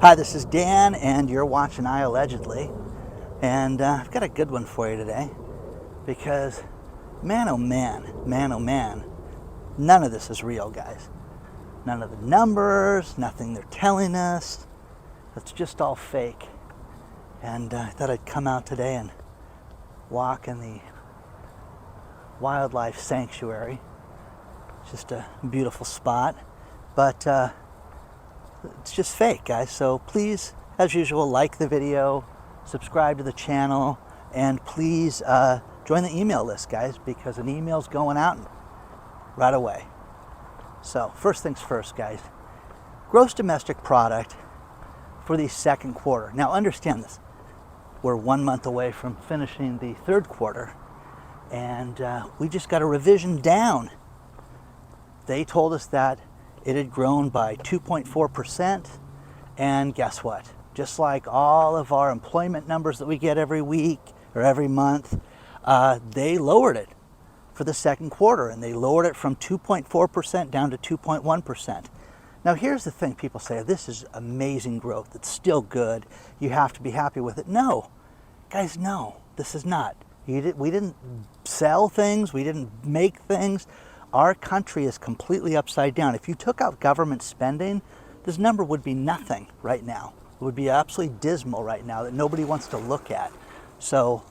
Hi, this is Dan, and you're watching iAllegedly. And I've got a good one for you today because, man, oh man, none of this is real, guys. None of the numbers, nothing they're telling us. It's just all fake. And I thought I'd come out today and walk in the wildlife sanctuary. It's just a beautiful spot. But it's just fake, guys. So please, as usual, like the video, subscribe to the channel, and please join the email list, guys, because an email's going out right away. So first things first, guys. Gross domestic product for the second quarter. Now understand this. We're 1 month away from finishing the third quarter, and we just got a revision down. They told us that it had grown by 2.4%, and guess what? Just like all of our employment numbers that we get every week or every month, they lowered it for the second quarter, and they lowered it from 2.4% down to 2.1%. Now here's the thing, people say, this is amazing growth, it's still good, you have to be happy with it. No, guys, no, this is not. We didn't sell things, we didn't make things. Our country is completely upside down. If you took out government spending, this number would be nothing right now. It would be absolutely dismal right now that nobody wants to look at. So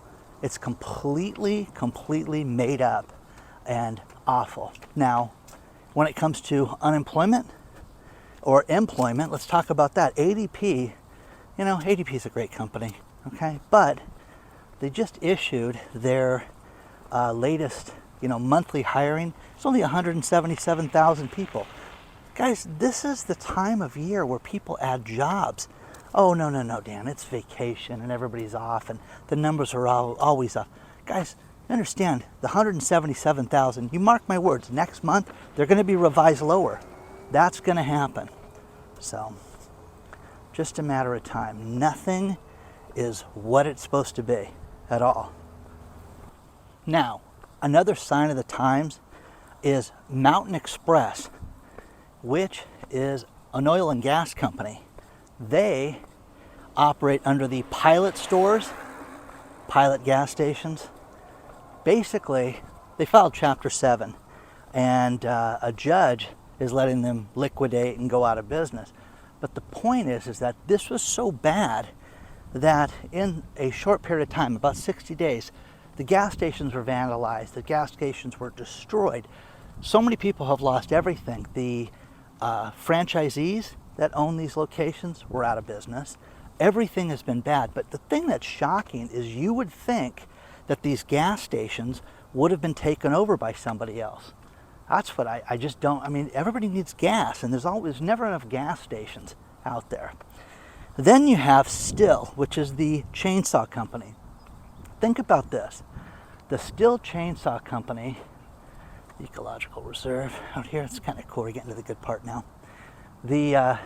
it's completely made up and awful. Now, when it comes to unemployment or employment, let's talk about that. ADP, ADP is a great company, okay? But they just issued their latest monthly hiring. It's only 177,000 people. Guys, this is the time of year where people add jobs. Oh, no, Dan, it's vacation and everybody's off and the numbers are always off. Guys, understand, the 177,000, you mark my words, next month, they're going to be revised lower. That's going to happen. So, just a matter of time. Nothing is what it's supposed to be at all. Now, another sign of the times is Mountain Express, which is an oil and gas company. They operate under the Pilot stores, Pilot gas stations. Basically, they filed Chapter 7, and a judge is letting them liquidate and go out of business. But the point is that this was so bad that in a short period of time, about 60 days, the gas stations were vandalized, the gas stations were destroyed. So many people have lost everything. The franchisees that own these locations were out of business. Everything has been bad. But the thing that's shocking is you would think that these gas stations would have been taken over by somebody else. That's what I just don't, everybody needs gas, and there's never enough gas stations out there. Then you have Stihl, which is the chainsaw company. Think about this. The Stihl Chainsaw Company, Ecological Reserve out here, it's kind of cool, we're getting to the good part now. The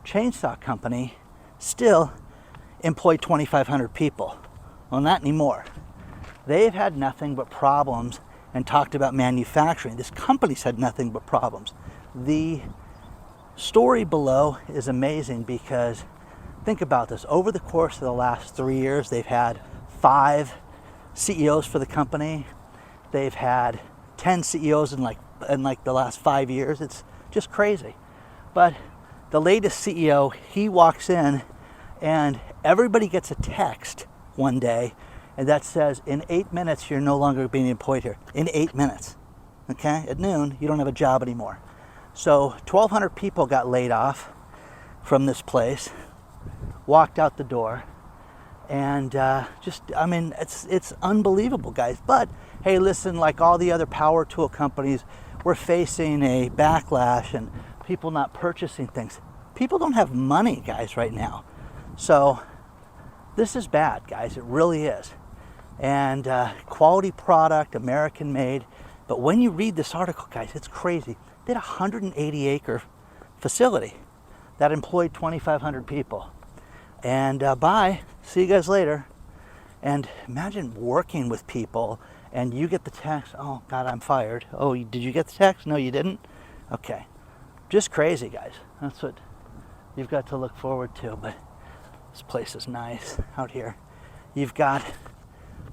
chainsaw company still employed 2,500 people. Well, not anymore. They've had nothing but problems and talked about manufacturing. This company's had nothing but problems. The story below is amazing because think about this. Over the course of the last 3 years, they've had 5 CEOs for the company. They've had 10 CEOs in like the last 5 years. It's just crazy. But the latest CEO, he walks in and everybody gets a text one day and that says, in 8 minutes, you're no longer being employed here. In 8 minutes, okay? At noon, you don't have a job anymore. So 1,200 people got laid off from this place, walked out the door. And it's unbelievable, guys. But hey, listen, like all the other power tool companies, we're facing a backlash and people not purchasing things. People don't have money, guys, right now. So this is bad, guys. It really is. And quality product, American made. But when you read this article, guys, it's crazy. They had a 180-acre facility that employed 2,500 people. And bye, see you guys later. And imagine working with people and you get the text, oh God, I'm fired. Oh, did you get the text? No, you didn't? Okay. Just crazy, guys. That's what you've got to look forward to, but this place is nice out here. You've got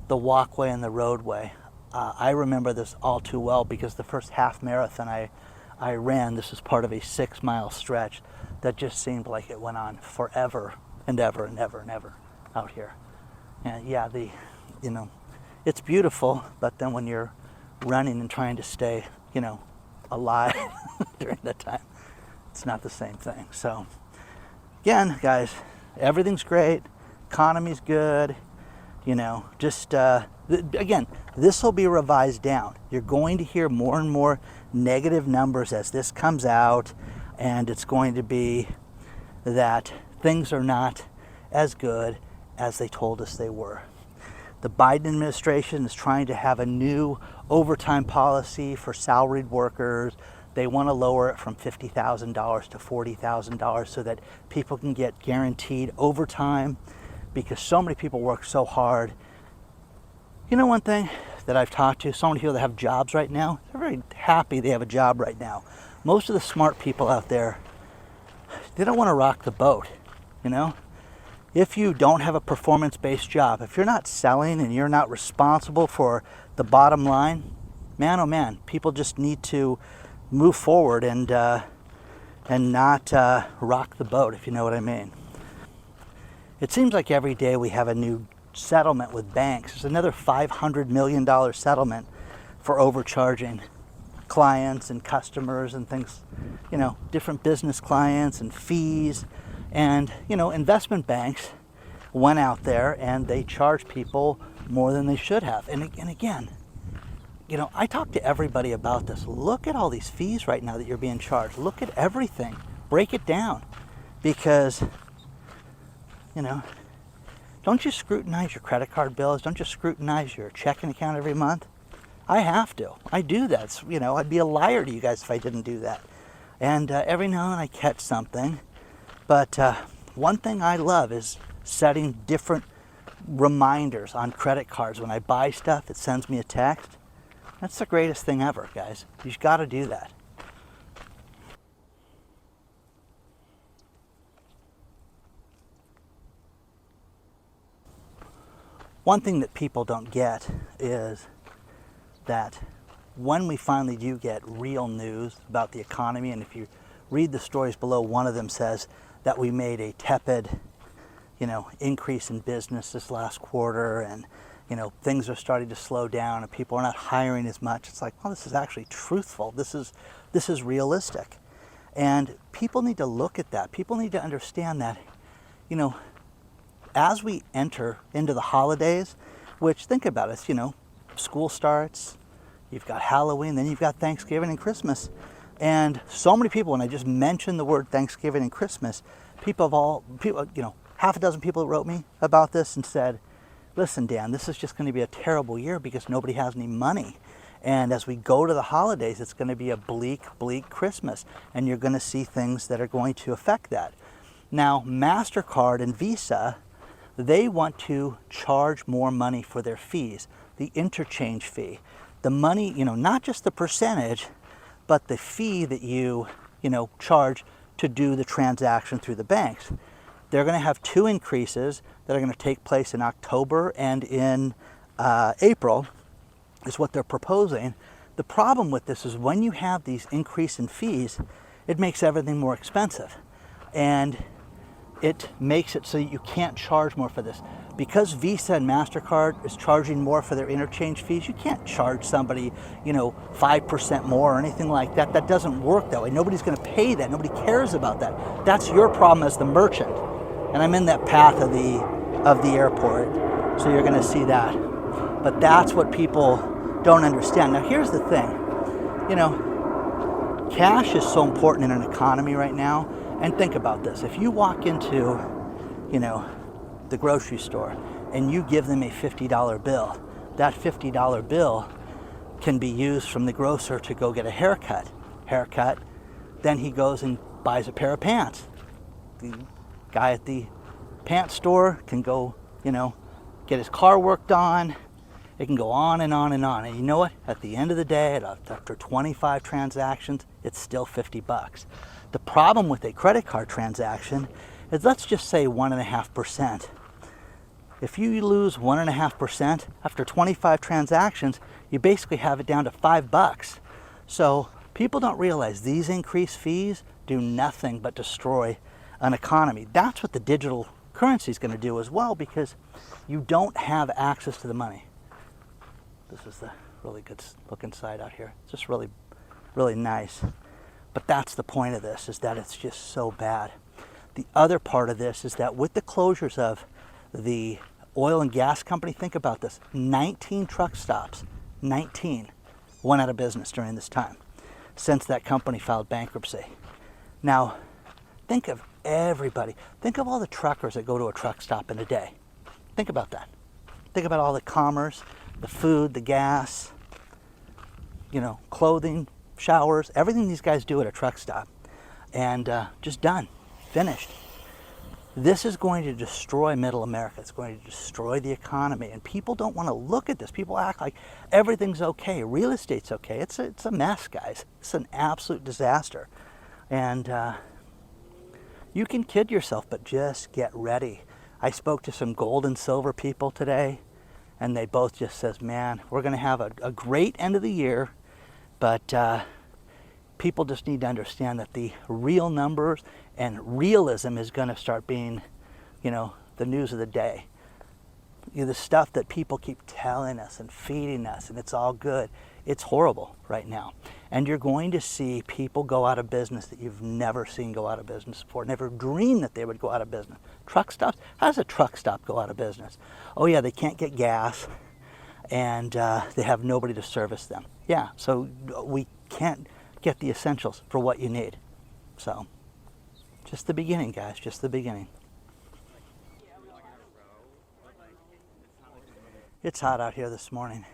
the walkway and the roadway. I remember this all too well because the first half marathon I ran, this was part of a 6-mile stretch that just seemed like it went on forever and ever and ever and ever out here. And yeah, it's beautiful, but then when you're running and trying to stay, alive during that time, it's not the same thing. So again, guys, everything's great. Economy's good. Again, this will be revised down. You're going to hear more and more negative numbers as this comes out, and it's going to be that things are not as good as they told us they were. The Biden administration is trying to have a new overtime policy for salaried workers. They want to lower it from $50,000 to $40,000 so that people can get guaranteed overtime, because so many people work so hard. One thing that I've talked to, so many people that have jobs right now, they're very happy they have a job right now. Most of the smart people out there, they don't want to rock the boat, If you don't have a performance-based job, if you're not selling and you're not responsible for the bottom line, man, oh man, people just need to move forward and not rock the boat, if you know what I mean. It seems like every day we have a new settlement with banks. There's another $500 million settlement for overcharging clients and customers and things, different business clients and fees. And, investment banks went out there and they charge people more than they should have. And again, I talk to everybody about this. Look at all these fees right now that you're being charged. Look at everything. Break it down. Because, don't you scrutinize your credit card bills? Don't you scrutinize your checking account every month? I have to. I do that. I'd be a liar to you guys if I didn't do that. And every now and then I catch something. But one thing I love is setting different reminders on credit cards. When I buy stuff, it sends me a text. That's the greatest thing ever, guys. You've got to do that. One thing that people don't get is that when we finally do get real news about the economy, and if you read the stories below, one of them says that we made a tepid, increase in business this last quarter, and things are starting to slow down and people are not hiring as much. It's like, well, this is actually truthful. This is realistic. And people need to look at that. People need to understand that, as we enter into the holidays, which, think about it, school starts, you've got Halloween, then you've got Thanksgiving and Christmas. And so many people, when I just mentioned the word Thanksgiving and Christmas, half a dozen people wrote me about this and said, listen, Dan, this is just going to be a terrible year because nobody has any money. And as we go to the holidays, it's going to be a bleak, bleak Christmas. And you're going to see things that are going to affect that. Now, MasterCard and Visa, they want to charge more money for their fees, the interchange fee. The money, not just the percentage, but the fee that you charge to do the transaction through the banks. They're going to have 2 increases that are going to take place in October and in April, is what they're proposing. The problem with this is when you have these increase in fees, it makes everything more expensive. And it makes it so you can't charge more for this. Because Visa and MasterCard is charging more for their interchange fees, you can't charge somebody, 5% more or anything like that. That doesn't work that way. Nobody's going to pay that. Nobody cares about that. That's your problem as the merchant. And I'm in that path of the airport, so you're going to see that. But that's what people don't understand. Now, here's the thing. Cash is so important in an economy right now. And think about this. If you walk into, the grocery store and you give them a $50 bill, that $50 bill can be used from the grocer to go get a haircut. Then he goes and buys a pair of pants. The guy at the pants store can go, get his car worked on. It can go on and on and on. And you know what? At the end of the day, after 25 transactions, it's still $50. The problem with a credit card transaction is, let's just say 1.5%. If you lose 1.5% after 25 transactions, you basically have it down to $5. So people don't realize these increased fees do nothing but destroy an economy. That's what the digital currency is going to do as well, because you don't have access to the money. This is the really good looking side out here. It's just really, really nice. But that's the point of this, is that it's just so bad. The other part of this is that with the closures of the oil and gas company, think about this, 19 truck stops, 19 went out of business during this time since that company filed bankruptcy. Now, think of everybody. Think of all the truckers that go to a truck stop in a day. Think about that. Think about all the commerce, the food, the gas, clothing, showers, everything these guys do at a truck stop. And just done, finished. This is going to destroy middle America. It's going to destroy the economy. And people don't want to look at this. People act like everything's okay. Real estate's okay. It's a mess, guys. It's an absolute disaster. And you can kid yourself, but just get ready. I spoke to some gold and silver people today, and they both just says, man, we're going to have a great end of the year, but people just need to understand that the real numbers and realism is going to start being, the news of the day. The stuff that people keep telling us and feeding us, and it's all good. It's horrible right now. And you're going to see people go out of business that you've never seen go out of business before, never dreamed that they would go out of business. Truck stops? How does a truck stop go out of business? Oh yeah, they can't get gas, and they have nobody to service them. Yeah, so we can't get the essentials for what you need. So, just the beginning, guys, just the beginning. It's hot out here this morning.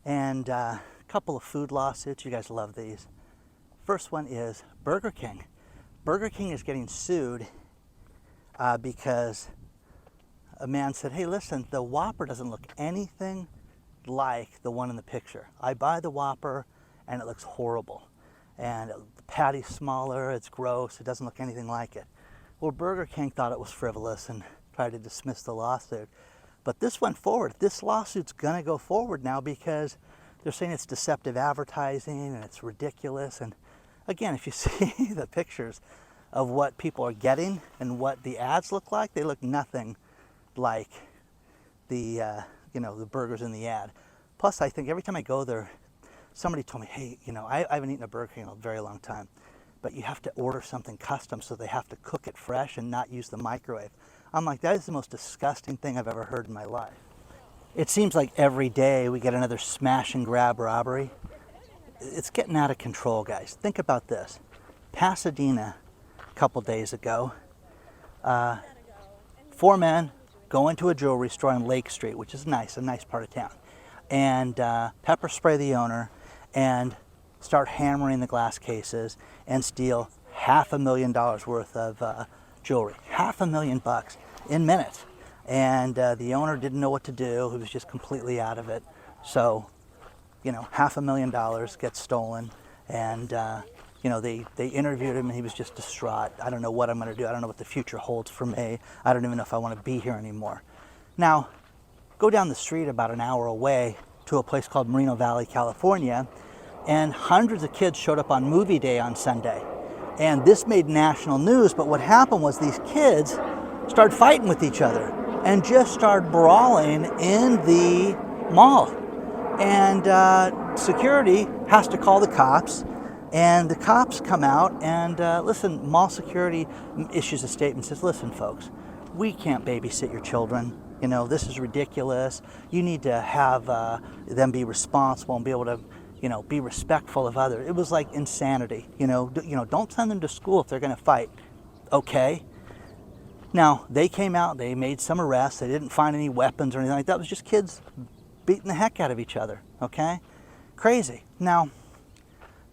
And a couple of food lawsuits. You guys love these. First one is Burger King. Burger King is getting sued because a man said, hey, listen, the Whopper doesn't look anything like the one in the picture. I buy the Whopper and it looks horrible. And the patty's smaller, it's gross, it doesn't look anything like it. Well, Burger King thought it was frivolous and tried to dismiss the lawsuit. But this went forward. This lawsuit's gonna go forward now because they're saying it's deceptive advertising and it's ridiculous. And again, if you see the pictures of what people are getting and what the ads look like, they look nothing like the the burgers in the ad. Plus, I think every time I go there, somebody told me, hey, I haven't eaten a Burger King in a very long time, but you have to order something custom, so they have to cook it fresh and not use the microwave. I'm like, that is the most disgusting thing I've ever heard in my life. It seems like every day we get another smash and grab robbery. It's getting out of control, guys. Think about this. Pasadena, a couple days ago, 4 men go into a jewelry store on Lake Street, which is nice, a nice part of town, and pepper spray the owner and start hammering the glass cases and steal $500,000 worth of jewelry. $500,000 in minutes. And the owner didn't know what to do. He was just completely out of it. So, $500,000 gets stolen. And, they interviewed him and he was just distraught. I don't know what I'm going to do. I don't know what the future holds for me. I don't even know if I want to be here anymore. Now, go down the street about an hour away to a place called Moreno Valley, California, and hundreds of kids showed up on movie day on Sunday. And this made national news, but what happened was these kids started fighting with each other and just started brawling in the mall. And security has to call the cops, and the cops come out and listen, mall security issues a statement, says, listen folks, we can't babysit your children. This is ridiculous. You need to have them be responsible and be able to be respectful of others. It was like insanity. Don't send them to school if they're going to fight. Okay. Now, they came out, they made some arrests. They didn't find any weapons or anything like that. It was just kids beating the heck out of each other. Okay. Crazy. Now,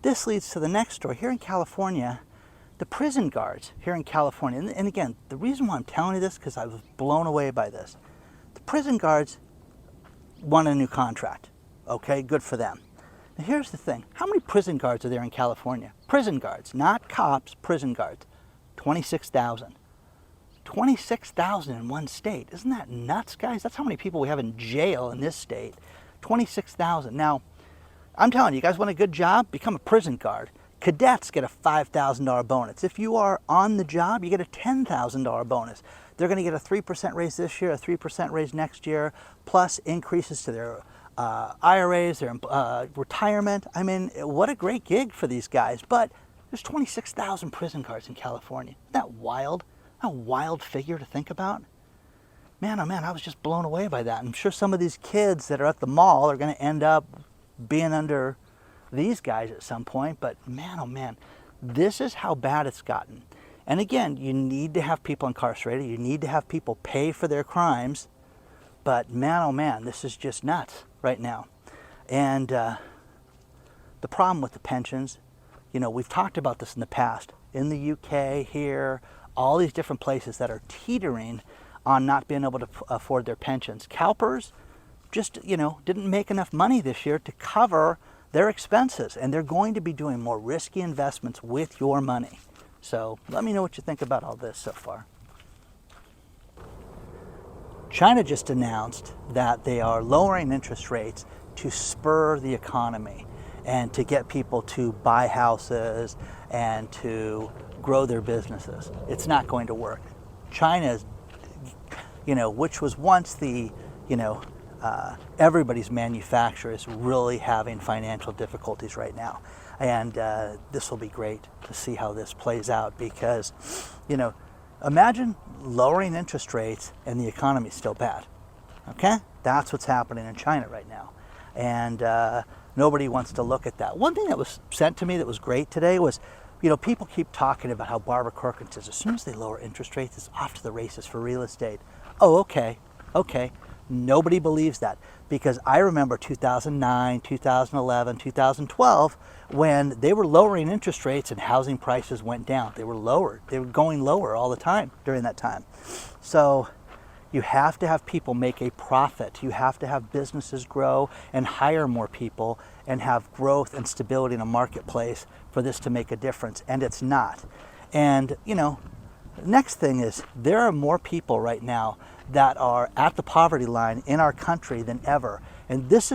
this leads to the next story. Here in California, the prison guards here in California, and again, the reason why I'm telling you this, because I was blown away by this. The prison guards won a new contract. Okay, good for them. Here's the thing. How many prison guards are there in California? Prison guards, not cops, prison guards. 26,000. 26,000 in one state. Isn't that nuts, guys? That's how many people we have in jail in this state. 26,000. Now, I'm telling you, you guys want a good job? Become a prison guard. Cadets get a $5,000 bonus. If you are on the job, you get a $10,000 bonus. They're going to get a 3% raise this year, a 3% raise next year, plus increases to their IRAs, their retirement. I mean, what a great gig for these guys. But there's 26,000 prison guards in California. Isn't that wild? A wild figure to think about. Man, oh man, I was just blown away by that. I'm sure some of these kids that are at the mall are going to end up being under these guys at some point. But man, oh man, this is how bad it's gotten. And again, you need to have people incarcerated. You need to have people pay for their crimes. But man, oh man, this is just nuts right now. And the problem with the pensions, you know, we've talked about this in the past. In the UK, here, all these different places that are teetering on not being able to afford their pensions. CalPERS just, you know, didn't make enough money this year to cover their expenses, and they're going to be doing more risky investments with your money. So let me know what you think about all this so far. China just announced that they are lowering interest rates to spur the economy and to get people to buy houses and to grow their businesses. It's not going to work. China, you know, which was once the, you know, everybody's manufacturer, is really having financial difficulties right now. And this will be great to see how this plays out because, you know, imagine lowering interest rates and the economy's still bad. Okay? That's what's happening in China right now. And nobody wants to look at that. One thing that was sent to me that was great today was, you know, people keep talking about how Barbara Corcoran says as soon as they lower interest rates, it's off to the races for real estate. Oh, okay. Nobody believes that because I remember 2009, 2011, 2012 when they were lowering interest rates and housing prices went down. They were lowered. They were going lower all the time during that time. So you have to have people make a profit. You have to have businesses grow and hire more people and have growth and stability in a marketplace for this to make a difference. And it's not. And, you know, next thing is there are more people right now that are at the poverty line in our country than ever. And this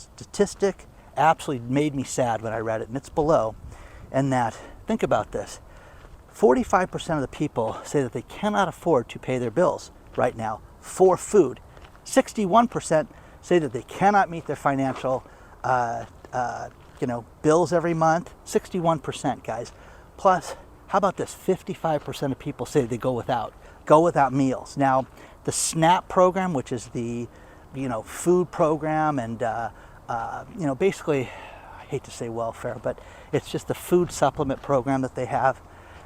statistic absolutely made me sad when I read it, and it's below. And that, think about this, 45% of the people say that they cannot afford to pay their bills right now for food. 61% say that they cannot meet their financial bills every month. 61%, guys. Plus, how about this? 55% of people say they go without meals. Now, the SNAP program, which is the, you know, food program and, you know, basically, I hate to say welfare, but it's just the food supplement program that they have.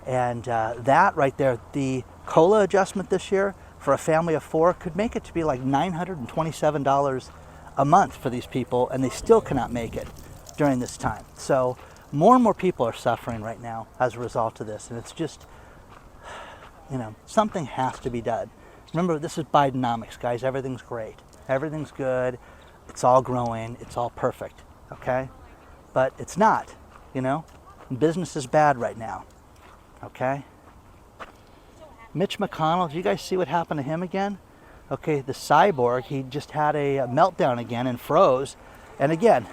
And that right there, the COLA adjustment this year for a family of 4 could make it to be like $927 a month for these people, and they still cannot make it during this time. So more and more people are suffering right now as a result of this, and it's just, you know, something has to be done. Remember, this is Bidenomics, guys. Everything's great. Everything's good. It's all growing. It's all perfect, okay? But it's not, you know? Business is bad right now, okay? Mitch McConnell, did you guys see what happened to him again? Okay, the cyborg, he just had a meltdown again and froze. And again,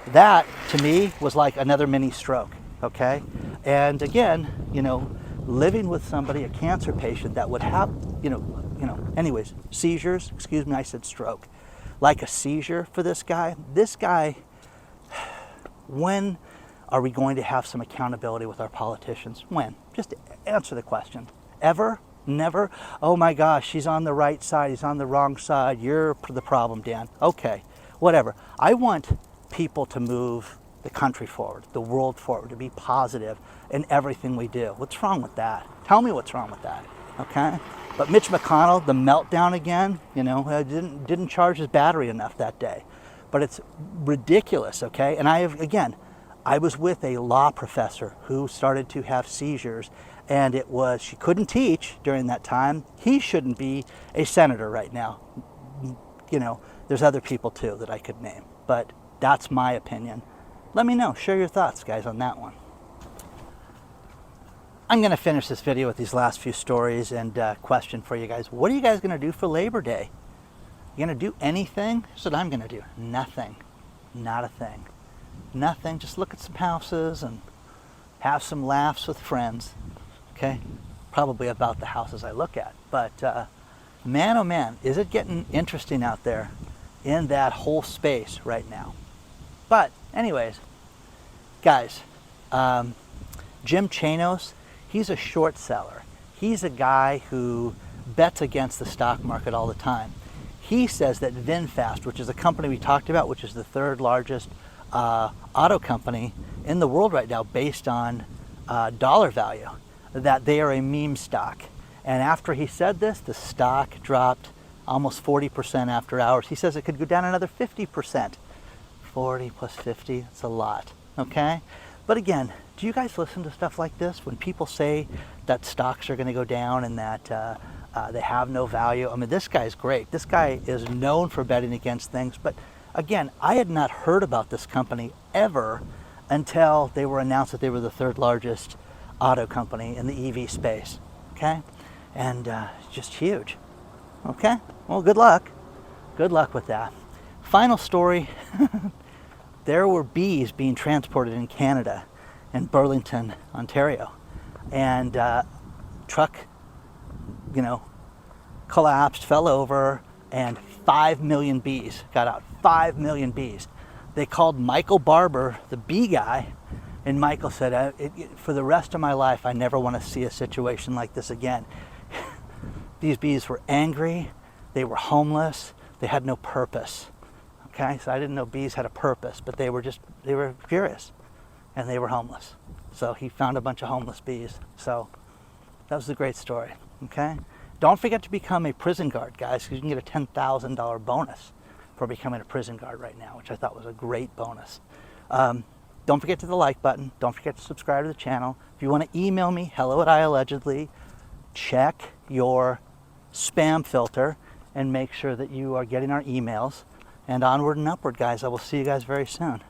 that to me was like another mini stroke, okay? And again, you know, living with somebody, a cancer patient that would have, anyways, seizures, excuse me, I said stroke, like a seizure for this guy. This guy, when are we going to have some accountability with our politicians? When? Just answer the question. Ever? Never? Oh my gosh, he's on the right side, he's on the wrong side, you're the problem, Dan. Okay, whatever. I want people to move the country forward, the world forward, to be positive in everything we do. What's wrong with that? Tell me what's wrong with that, okay? But Mitch McConnell, the meltdown again, you know, didn't charge his battery enough that day. But it's ridiculous, okay? And I was with a law professor who started to have seizures, and she couldn't teach during that time. He shouldn't be a senator right now. You know, there's other people too that I could name, but That's my opinion. Let me know. Share your thoughts, guys, on that one. I'm going to finish this video with these last few stories and question for you guys. What are you guys going to do for Labor Day? You going to do anything? Here's what I'm going to do. Nothing. Not a thing. Nothing. Just look at some houses and have some laughs with friends. Okay? Probably about the houses I look at. But man, oh man, is it getting interesting out there in that whole space right now. But anyways, guys, Jim Chanos, he's a short seller. He's a guy who bets against the stock market all the time. He says that VinFast, which is a company we talked about, which is the third largest auto company in the world right now based on dollar value, that they are a meme stock. And after he said this, the stock dropped almost 40% after hours. He says it could go down another 50%. 40 plus 50, that's a lot, okay? But again, do you guys listen to stuff like this? When people say that stocks are gonna go down and that they have no value. I mean, this guy's great. This guy is known for betting against things. But again, I had not heard about this company ever until they were announced that they were the third largest auto company in the EV space, okay? And just huge, okay? Well, good luck. Good luck with that. Final story, there were bees being transported in Canada, in Burlington, Ontario. And truck, collapsed, fell over, and 5 million bees got out. 5 million bees. They called Michael Barber, the bee guy, and Michael said, for the rest of my life, I never want to see a situation like this again. These bees were angry, they were homeless, they had no purpose. Okay, so I didn't know bees had a purpose, but they were furious, and they were homeless. So he found a bunch of homeless bees. So that was a great story, okay? Don't forget to become a prison guard, guys, because you can get a $10,000 bonus for becoming a prison guard right now, which I thought was a great bonus. Don't forget to hit the like button. Don't forget to subscribe to the channel. If you want to email me, hello@iAllegedly, check your spam filter and make sure that you are getting our emails. And onward and upward, guys. I will see you guys very soon.